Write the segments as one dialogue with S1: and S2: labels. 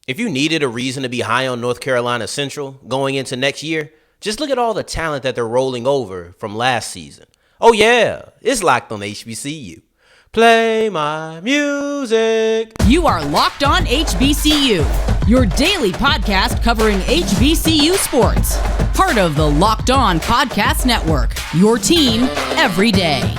S1: If you needed a reason to be high on North Carolina Central going into next year, just look at all the talent that they're rolling over from last season. Oh yeah, it's Locked on HBCU. Play my music.
S2: You are Locked on HBCU, your daily podcast covering HBCU sports. Part of the Locked On Podcast Network, your team every day.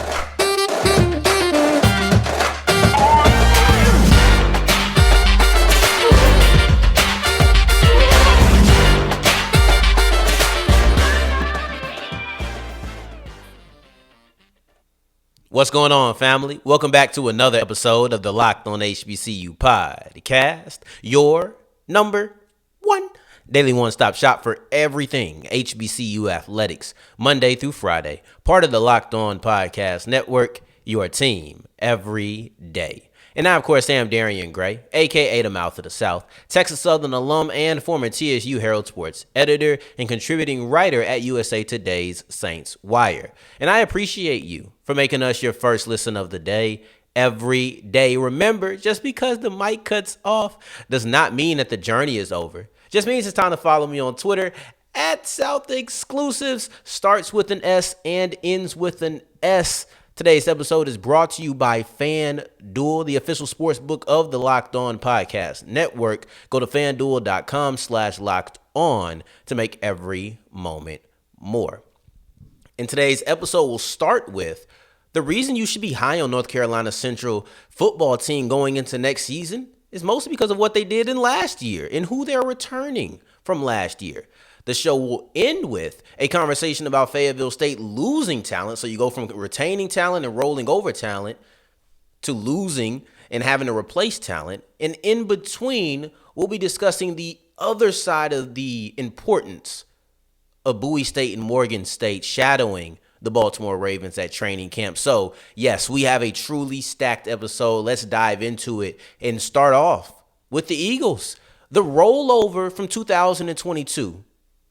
S1: What's going on, family? Welcome back to another episode of the Locked on HBCU podcast, your number one daily one-stop shop for everything HBCU athletics, Monday through Friday. Part of the Locked On Podcast Network, your team every day. And I, of course, am Darian Gray, a.k.a. the Mouth of the South, Texas Southern alum and former TSU Herald Sports editor and contributing writer at USA Today's Saints Wire. And I appreciate you for making us your first listen of the day every day. Remember, just because the mic cuts off does not mean that the journey is over. Just means it's time to follow me on Twitter at South Exclusives, starts with an S and ends with an S. Today's episode is brought to you by FanDuel, the official sports book of the Locked On Podcast Network. Go to FanDuel.com/LockedOn to make every moment more. In today's episode, we'll start with the reason you should be high on North Carolina Central football team going into next season is mostly because of what they did in last year and who they're returning from last year. The show will end with a conversation about Fayetteville State losing talent. So you go from retaining talent and rolling over talent to losing and having to replace talent. And in between, we'll be discussing the other side of the importance of Bowie State and Morgan State shadowing the Baltimore Ravens at training camp. So, yes, we have a truly stacked episode. Let's dive into it and start off with the Eagles. The rollover from 2022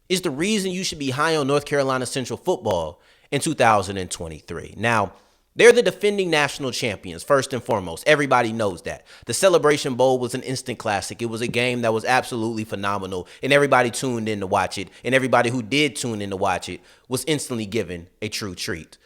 S1: is the reason you should be high on North Carolina Central football in 2023. Now, they're the defending national champions, first and foremost. Everybody knows that. The Celebration Bowl was an instant classic. It was a game that was absolutely phenomenal, and everybody tuned in to watch it, and everybody who did tune in to watch it was instantly given a true treat.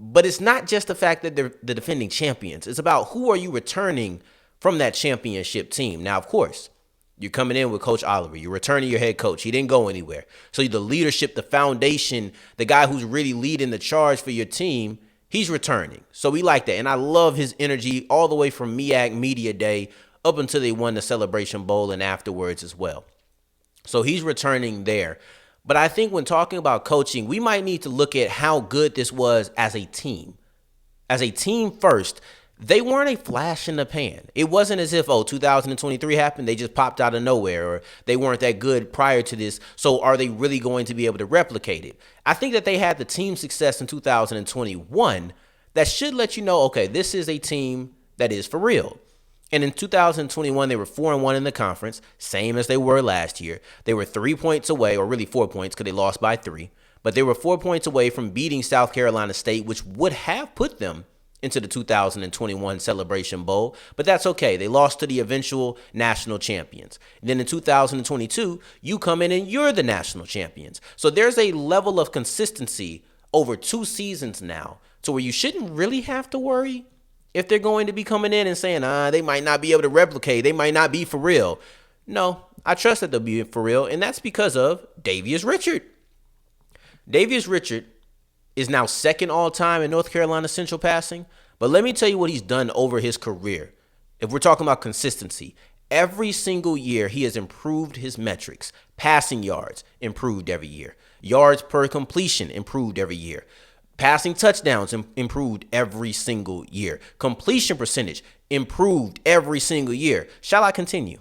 S1: But it's not just the fact that they're the defending champions. It's about who are you returning from that championship team. Now, of course, you're coming in with Coach Oliver. You're returning your head coach. He didn't go anywhere. So the leadership, the foundation, the guy who's really leading the charge for your team, he's returning. So we like that. And I love his energy all the way from MEAC Media Day up until they won the Celebration Bowl and afterwards as well. So he's returning there. But I think when talking about coaching, we might need to look at how good this was as a team. As a team first, they weren't a flash in the pan. It wasn't as if, 2023 happened, they just popped out of nowhere, or they weren't that good prior to this, so are they really going to be able to replicate it? I think that they had the team success in 2021 that should let you know, okay, this is a team that is for real. And in 2021, they were 4-1 in the conference, same as they were last year. They were 3 points away, or really 4 points because they lost by 3, but they were 4 points away from beating South Carolina State, which would have put them into the 2021 Celebration Bowl, but that's okay. They lost to the eventual national champions. And then in 2022, you come in and you're the national champions. So there's a level of consistency over 2 seasons now to where you shouldn't really have to worry if they're going to be coming in and saying, they might not be able to replicate. They might not be for real. No, I trust that they'll be for real, and that's because of Davius Richard. Davius Richard is now second all-time in North Carolina Central passing. But let me tell you what he's done over his career. If we're talking about consistency, every single year he has improved his metrics. Passing yards improved every year. Yards per completion improved every year. Passing touchdowns improved every single year. Completion percentage improved every single year. Shall I continue?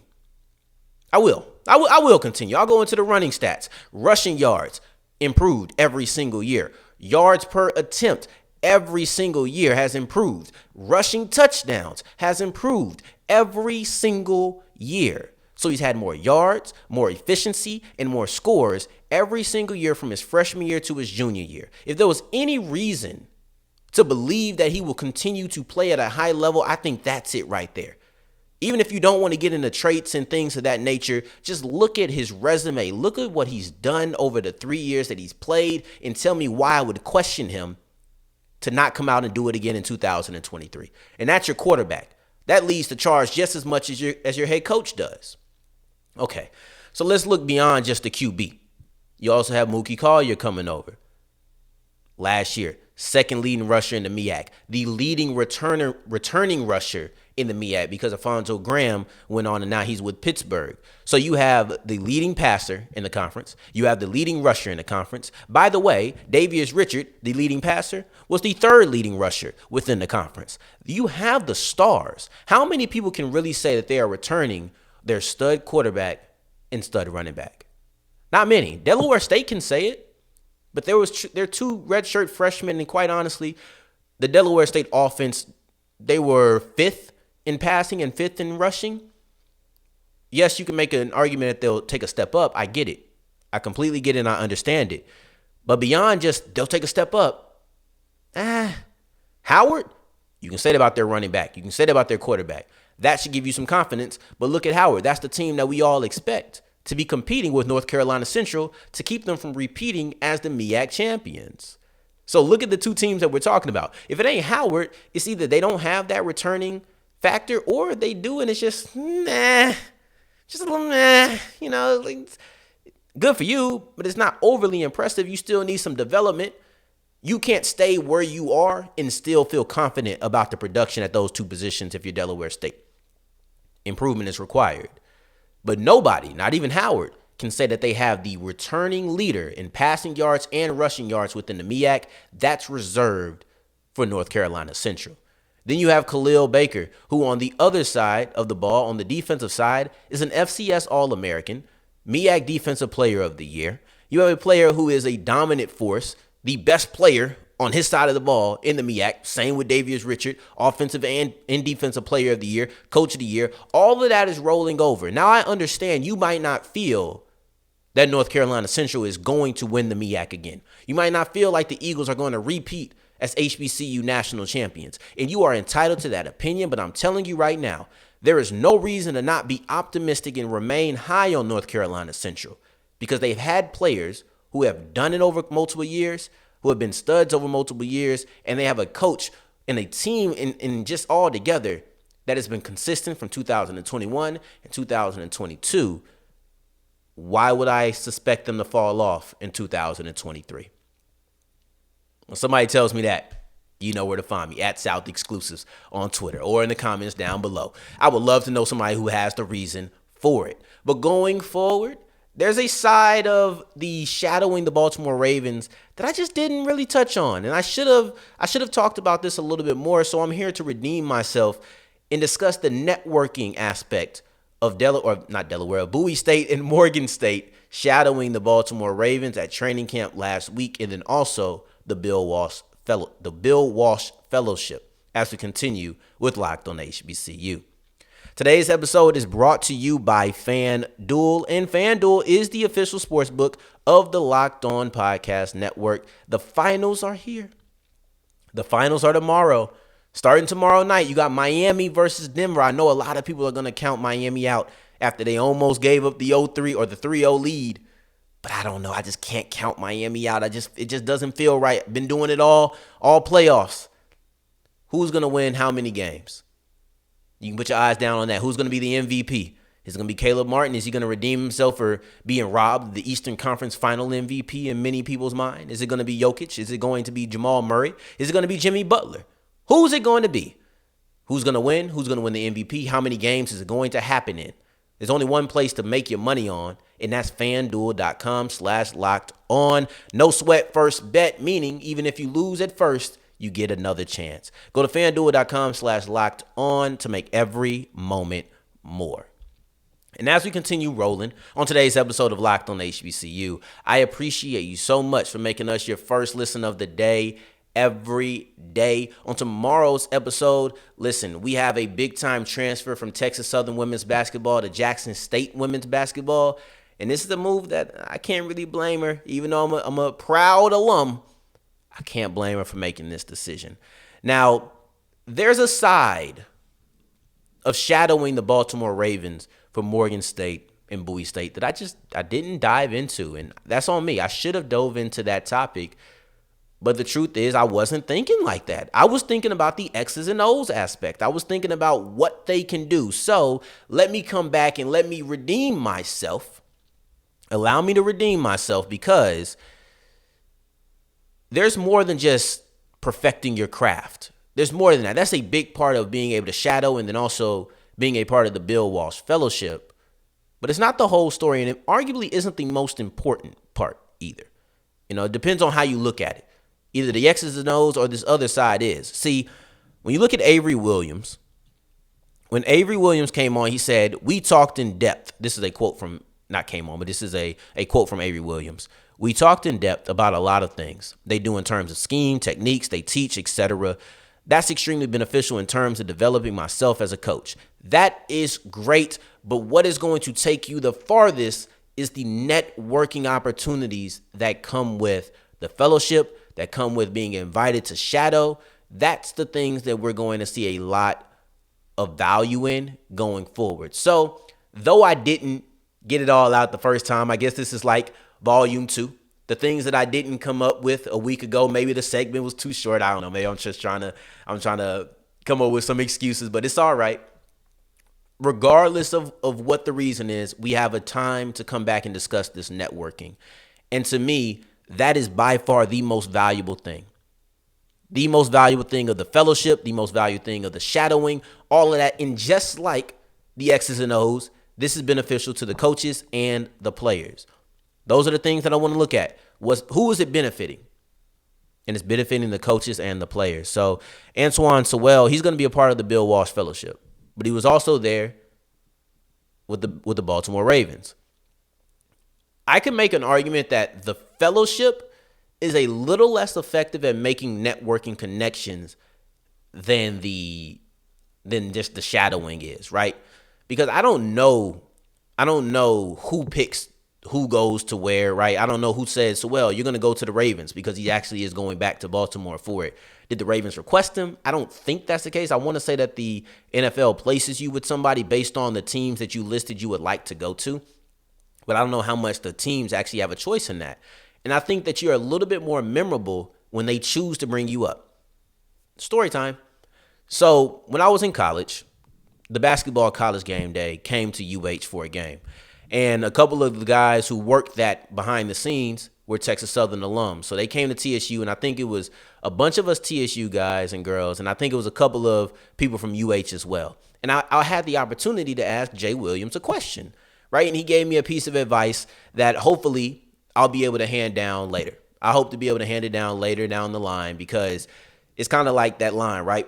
S1: I will continue. I'll go into the running stats. Rushing yards improved every single year. Yards per attempt every single year has improved. Rushing touchdowns has improved every single year. So he's had more yards, more efficiency, and more scores every single year from his freshman year to his junior year. If there was any reason to believe that he will continue to play at a high level, I think that's it right there. Even if you don't want to get into traits and things of that nature, just look at his resume. Look at what he's done over the 3 years that he's played and tell me why I would question him to not come out and do it again in 2023. And that's your quarterback. That leads to charge just as much as your head coach does. Okay, so let's look beyond just the QB. You also have Mookie Collier coming over. Last year, second leading rusher in the MEAC, the leading returning rusher in the MEAC because Alfonso Graham went on and now he's with Pittsburgh. So you have the leading passer in the conference. You have the leading rusher in the conference. By the way, Davius Richard, the leading passer, was the third leading rusher within the conference. You have the stars. How many people can really say that they are returning their stud quarterback and stud running back? Not many. Delaware State can say it, but there are two redshirt freshmen, and quite honestly, the Delaware State offense, they were fifth in passing and fifth in rushing. Yes, you can make an argument that they'll take a step up. I get it. I completely get it and I understand it. But beyond just they'll take a step up, Howard, you can say that about their running back. You can say that about their quarterback. That should give you some confidence. But look at Howard. That's the team that we all expect to be competing with North Carolina Central to keep them from repeating as the MEAC champions. So look at the two teams that we're talking about. If it ain't Howard, it's either they don't have that returning factor or they do and it's just, just a little, like, good for you, but it's not overly impressive. You still need some development. You can't stay where you are and still feel confident about the production at those two positions if you're Delaware State. Improvement is required. But nobody, not even Howard, can say that they have the returning leader in passing yards and rushing yards within the MEAC. That's reserved for North Carolina Central. Then you have Khalil Baker, who on the other side of the ball, on the defensive side, is an FCS All-American, MEAC Defensive Player of the Year. You have a player who is a dominant force, the best player on his side of the ball in the MEAC. Same with Davius Richard, Offensive and Defensive Player of the Year, Coach of the Year. All of that is rolling over. Now, I understand you might not feel that North Carolina Central is going to win the MEAC again. You might not feel like the Eagles are going to repeat as HBCU national champions. And you are entitled to that opinion, but I'm telling you right now, there is no reason to not be optimistic and remain high on North Carolina Central because they've had players who have done it over multiple years, who have been studs over multiple years, and they have a coach and a team in just all together that has been consistent from 2021 and 2022. Why would I suspect them to fall off in 2023? When somebody tells me that, you know where to find me, at South Exclusives on Twitter or in the comments down below. I would love to know somebody who has the reason for it. But going forward, there's a side of the shadowing the Baltimore Ravens that I just didn't really touch on. And I should have talked about this a little bit more. So I'm here to redeem myself and discuss the networking aspect of Bowie State and Morgan State shadowing the Baltimore Ravens at training camp last week, and then also the Bill Walsh Fellowship as we continue with Locked on HBCU. Today's episode is brought to you by FanDuel, and FanDuel is the official sportsbook of the Locked On Podcast Network. The finals are here. The finals are tomorrow. Starting tomorrow night, you got Miami versus Denver. I know a lot of people are going to count Miami out after they almost gave up the 0-3 or the 3-0 lead. But I don't know. I just can't count Miami out. It just doesn't feel right. Been doing it all playoffs. Who's going to win how many games? You can put your eyes down on that. Who's going to be the MVP? Is it going to be Caleb Martin? Is he going to redeem himself for being robbed of the Eastern Conference Final MVP in many people's mind? Is it going to be Jokic? Is it going to be Jamal Murray? Is it going to be Jimmy Butler? Who's it going to be? Who's going to win? Who's going to win the MVP? How many games is it going to happen in? There's only one place to make your money on, and that's FanDuel.com/locked-on. No sweat first bet, meaning even if you lose at first, you get another chance. Go to FanDuel.com/locked-on to make every moment more. And as we continue rolling on today's episode of Locked on HBCU, I appreciate you so much for making us your first listen of the day every day. On tomorrow's episode, listen, we have a big-time transfer from Texas Southern women's basketball to Jackson State women's basketball. And this is a move that I can't really blame her. Even though I'm a proud alum, I can't blame her for making this decision. Now, there's a side of shadowing the Baltimore Ravens for Morgan State and Bowie State that I didn't dive into. And that's on me. I should have dove into that topic. But the truth is, I wasn't thinking like that. I was thinking about the X's and O's aspect. I was thinking about what they can do. So let me come back and let me redeem myself. Allow me to redeem myself, because there's more than just perfecting your craft. There's more than that. That's a big part of being able to shadow, and then also being a part of the Bill Walsh Fellowship. But it's not the whole story, and it arguably isn't the most important part either. It depends on how you look at it. Either the X's and O's or this other side is. See, when you look at Avery Williams, when Avery Williams came on, he said, "We talked in depth." This is a quote from, not came on, but this is a quote from Avery Williams. "We talked in depth about a lot of things they do in terms of scheme, techniques, they teach, etc. That's extremely beneficial in terms of developing myself as a coach." That is great, but what is going to take you the farthest is the networking opportunities that come with the fellowship, that come with being invited to shadow. That's the things that we're going to see a lot of value in going forward. So, though I didn't get it all out the first time, I guess this is like volume 2. The things that I didn't come up with a week ago, maybe the segment was too short. I don't know. Maybe I'm trying to come up with some excuses, but it's all right. Regardless of what the reason is, we have a time to come back and discuss this networking. And to me, that is by far the most valuable thing. The most valuable thing of the fellowship, the most valuable thing of the shadowing, all of that. And just like the X's and O's, this is beneficial to the coaches and the players. Those are the things that I want to look at. Who is it benefiting? And it's benefiting the coaches and the players. So Antoine Sewell, he's going to be a part of the Bill Walsh Fellowship, but he was also there with the Baltimore Ravens. I can make an argument that the fellowship is a little less effective at making networking connections than just the shadowing is, right? Because I don't know who picks who goes to where, right? I don't know who says, "So, well, you're going to go to the Ravens," because he actually is going back to Baltimore for it. Did the Ravens request him? I don't think that's the case. I want to say that the NFL places you with somebody based on the teams that you listed you would like to go to. But I don't know how much the teams actually have a choice in that. And I think that you're a little bit more memorable when they choose to bring you up. Story time. So when I was in college, the basketball college game day came to UH for a game. And a couple of the guys who worked that behind the scenes were Texas Southern alums. So they came to TSU, and I think it was a bunch of us TSU guys and girls, and I think it was a couple of people from UH as well. And I had the opportunity to ask Jay Williams a question, right? And he gave me a piece of advice that hopefully I'll be able to hand down later. I hope to be able to hand it down later down the line, because it's kind of like that line, right?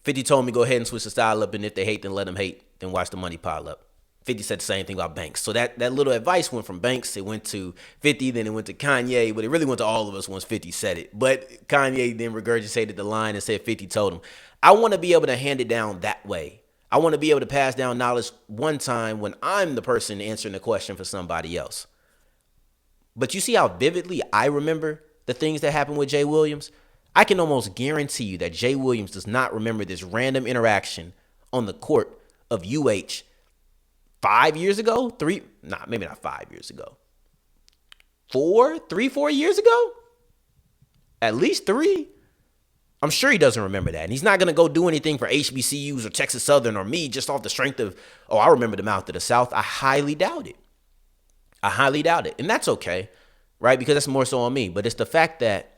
S1: 50 told me go ahead and switch the style up, and if they hate, then let them hate, then watch the money pile up. 50 said the same thing about Banks. So that little advice went from Banks, it went to 50, then it went to Kanye, but it really went to all of us once 50 said it. But Kanye then regurgitated the line and said 50 told him. I want to be able to hand it down that way. I want to be able to pass down knowledge one time when I'm the person answering the question for somebody else. But you see how vividly I remember the things that happened with Jay Williams? I can almost guarantee you that Jay Williams does not remember this random interaction on the court of UH 5 years ago? Maybe not 5 years ago. 4 years ago? At least 3. I'm sure he doesn't remember that. And he's not going to go do anything for HBCUs or Texas Southern or me just off the strength of, I remember them out to the South. I highly doubt it. And that's okay, right? Because that's more so on me. But it's the fact that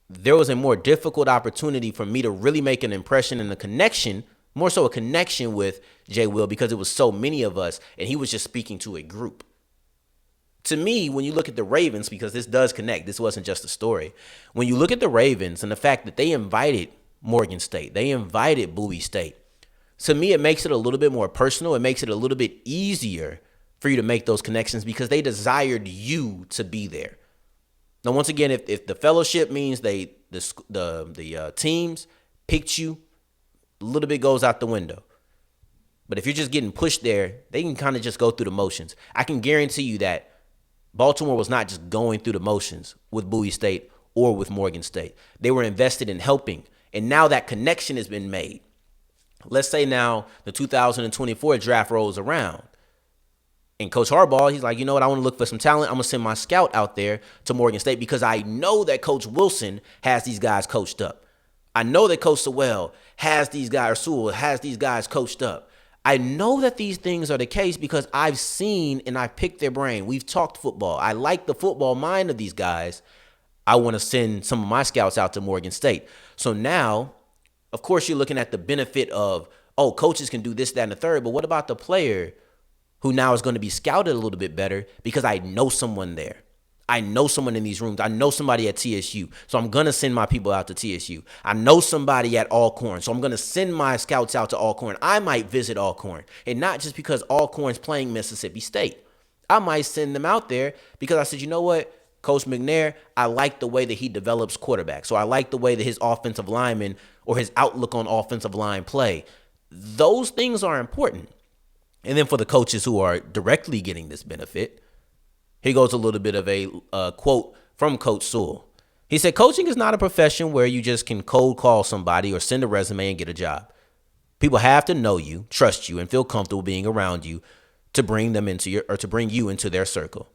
S1: there was a more difficult opportunity for me to really make an impression and a connection, more so a connection with Jay Will, because it was so many of us and he was just speaking to a group. To me, when you look at the Ravens, because this does connect, this wasn't just a story. When you look at the Ravens and the fact that they invited Morgan State, they invited Bowie State, to me, it makes it a little bit more personal. It makes it a little bit easier for you to make those connections because they desired you to be there. Now, once again, if the fellowship means the teams picked you, a little bit goes out the window. But if you're just getting pushed there, they can kind of just go through the motions. I can guarantee you that Baltimore was not just going through the motions with Bowie State or with Morgan State. They were invested in helping. And now that connection has been made. Let's say now the 2024 draft rolls around. And Coach Harbaugh, he's like, you know what? I want to look for some talent. I'm going to send my scout out there to Morgan State because I know that Coach Wilson has these guys coached up. I know that Coach Sewell has these guys, or Sewell has these guys coached up. I know that these things are the case because I've seen and I've picked their brain. We've talked football. I like the football mind of these guys. I want to send some of my scouts out to Morgan State. So now, of course, you're looking at the benefit of, oh, coaches can do this, that, and the third. But what about the player who now is going to be scouted a little bit better because I know someone there. I know someone in these rooms. I know somebody at TSU. So I'm going to send my people out to TSU. I know somebody at Alcorn. So I'm going to send my scouts out to Alcorn. I might visit Alcorn. And not just because Alcorn's playing Mississippi State. I might send them out there because I said, you know what? Coach McNair, I like the way that he develops quarterbacks. So I like the way that his offensive lineman or his outlook on offensive line play. Those things are important. And then for the coaches who are directly getting this benefit, here goes a little bit of a quote from Coach Sewell. He said, coaching is not a profession where you just can cold call somebody or send a resume and get a job. People have to know you, trust you, and feel comfortable being around you to bring them to bring you into their circle.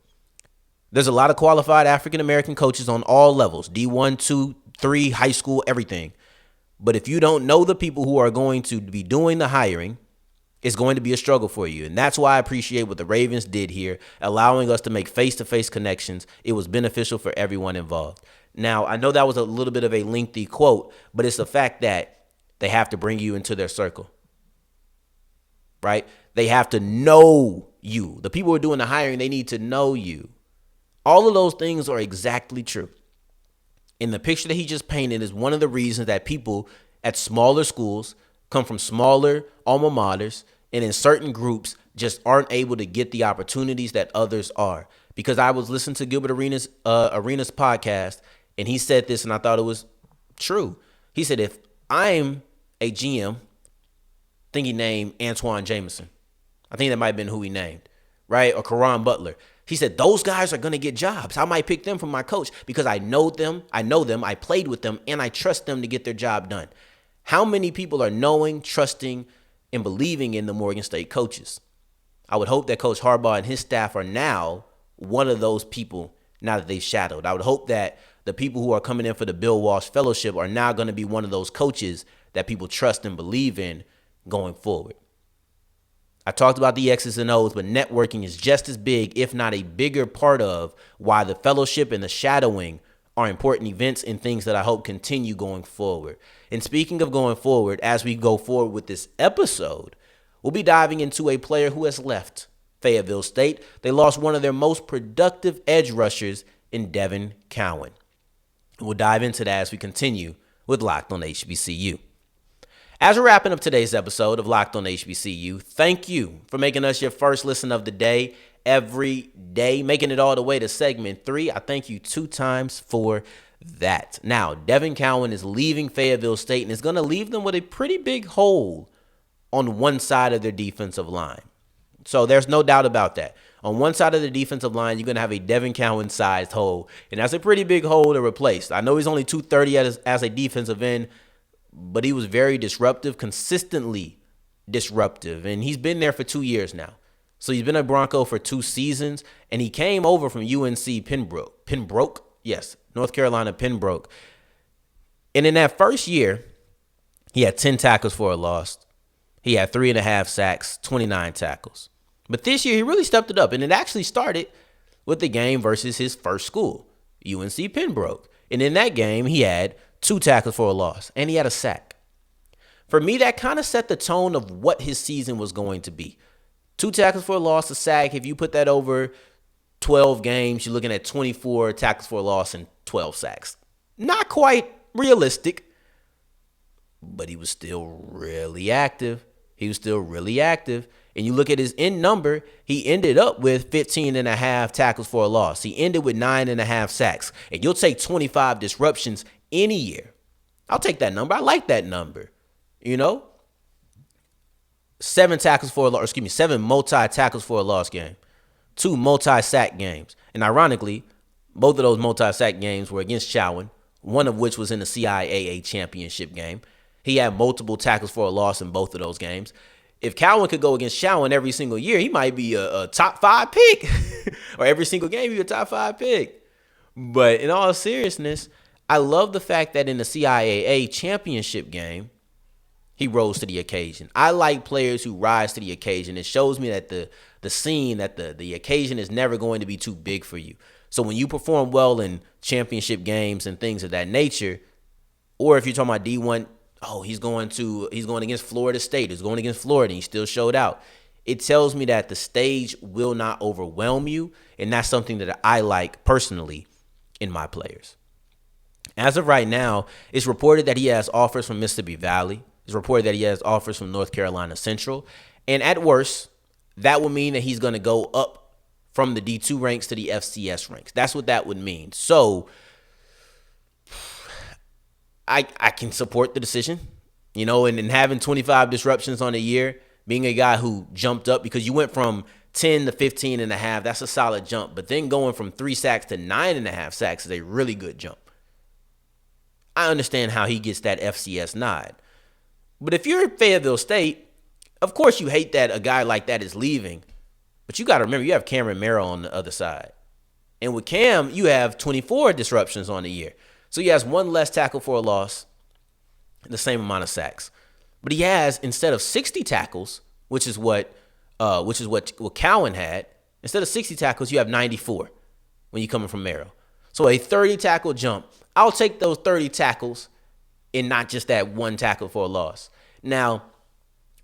S1: There's a lot of qualified African-American coaches on all levels, D1, 2, 3, high school, everything. But if you don't know the people who are going to be doing the hiring, it's going to be a struggle for you. And that's why I appreciate what the Ravens did here, allowing us to make face-to-face connections. It was beneficial for everyone involved. Now, I know that was a little bit of a lengthy quote, but it's the fact that they have to bring you into their circle, right? They have to know you. The people who are doing the hiring, they need to know you. All of those things are exactly true. And the picture that he just painted is one of the reasons that people at smaller schools come from smaller alma maters and in certain groups just aren't able to get the opportunities that others are. Because I was listening to Gilbert Arenas' podcast, and he said this, and I thought it was true. He said, if I'm a GM, I think he named Antoine Jameson. I think that might have been who he named, right? Or Karan Butler. He said, those guys are going to get jobs. I might pick them for my coach because I know them, I played with them, and I trust them to get their job done. How many people are knowing, trusting, and believing in the Morgan State coaches? I would hope that Coach Harbaugh and his staff are now one of those people now that they've shadowed. I would hope that the people who are coming in for the Bill Walsh Fellowship are now going to be one of those coaches that people trust and believe in going forward. I talked about the X's and O's, but networking is just as big, if not a bigger part of why the fellowship and the shadowing are important events and things that I hope continue going forward. And speaking of going forward, as we go forward with this episode, we'll be diving into a player who has left Fayetteville State. They lost one of their most productive edge rushers in Devin Cowan. We'll dive into that as we continue with Locked on HBCU. As we're wrapping up today's episode of Locked on HBCU, thank you for making us your first listen of the day every day, making it all the way to segment 3. I thank you 2 times for that. Now, Devin Cowan is leaving Fayetteville State and is going to leave them with a pretty big hole on one side of their defensive line. So there's no doubt about that. On one side of the defensive line, you're going to have a Devin Cowan-sized hole, and that's a pretty big hole to replace. I know he's only 230 as a defensive end, but he was very disruptive, consistently disruptive, and he's been there for 2 years now. So he's been a Bronco for 2 seasons, and he came over from UNC Pembroke? Yes, North Carolina Pembroke. And in that first year, he had 10 tackles for a loss. He had 3.5 sacks, 29 tackles. But this year, he really stepped it up, and it actually started with the game versus his first school, UNC Pembroke. And in that game, he had 2 tackles for a loss, and he had a sack. For me, that kind of set the tone of what his season was going to be. 2 tackles for a loss, a sack. If you put that over 12 games, you're looking at 24 tackles for a loss and 12 sacks. Not quite realistic, but he was still really active. And you look at his end number, he ended up with 15.5 tackles for a loss. He ended with 9.5 sacks. And you'll take 25 disruptions any year. I'll take that number. I like that number. 7 multi-tackles for a loss game. 2 multi-sack games. And ironically, both of those multi-sack games were against Chowan, one of which was in the CIAA championship game. He had multiple tackles for a loss in both of those games. If Cowan could go against Showen every single year, he might be a top 5 pick. Or every single game, he'd be a top 5 pick. But in all seriousness, I love the fact that in the CIAA championship game, he rose to the occasion. I like players who rise to the occasion. It shows me that the occasion is never going to be too big for you. So when you perform well in championship games and things of that nature, or if you're talking about D1, he's going against Florida State, he's going against Florida, and he still showed out. It tells me that the stage will not overwhelm you, and that's something that I like personally in my players. As of right now, it's reported that he has offers from Mississippi Valley. It's reported that he has offers from North Carolina Central. And at worst, that would mean that he's going to go up from the D2 ranks to the FCS ranks. That's what that would mean. So I can support the decision, and having 25 disruptions on a year, being a guy who jumped up because you went from 10 to 15 and a half, that's a solid jump. But then going from 3 sacks to 9.5 sacks is a really good jump. I understand how he gets that FCS nod. But if you're at Fayetteville State, of course you hate that a guy like that is leaving. But you got to remember, you have Cameron Merrell on the other side. And with Cam, you have 24 disruptions on the year. So he has 1 less tackle for a loss and the same amount of sacks. But he has, instead of 60 tackles, which is what Cowan had, instead of 60 tackles, you have 94 when you're coming from Merrell. So a 30 tackle jump. I'll take those 30 tackles and not just that 1 tackle for a loss. Now,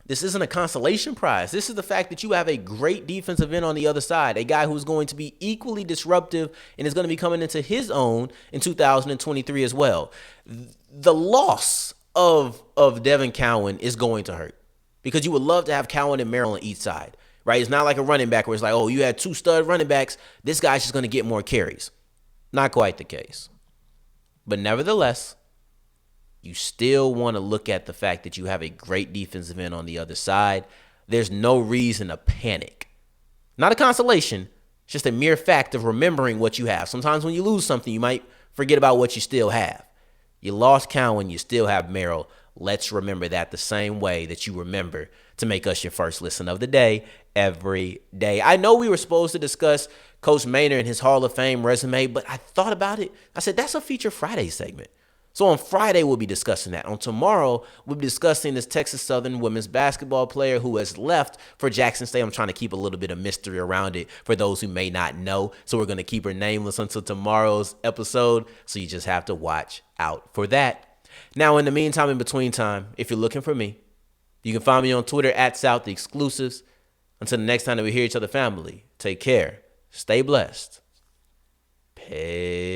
S1: this isn't a consolation prize. This is the fact that you have a great defensive end on the other side, a guy who's going to be equally disruptive and is going to be coming into his own in 2023 as well. The loss of Devin Cowan is going to hurt because you would love to have Cowan and Merrell on each side, right? It's not like a running back where it's like, you had 2 stud running backs. This guy's just going to get more carries. Not quite the case. But nevertheless, you still want to look at the fact that you have a great defensive end on the other side. There's no reason to panic. Not a consolation, it's just a mere fact of remembering what you have. Sometimes when you lose something, you might forget about what you still have. You lost Cowan, you still have Merrell. Let's remember that the same way that you remember to make us your first listen of the day every day. I know we were supposed to discuss Coach Maynard and his Hall of Fame resume, but I thought about it. I said, that's a Feature Friday segment. So on Friday, we'll be discussing that. On tomorrow, we'll be discussing this Texas Southern women's basketball player who has left for Jackson State. I'm trying to keep a little bit of mystery around it for those who may not know. So we're going to keep her nameless until tomorrow's episode. So you just have to watch out for that. Now, in the meantime, in between time, if you're looking for me, you can find me on Twitter at South the Exclusives. Until the next time that we hear each other, family, take care. Stay blessed. Peace.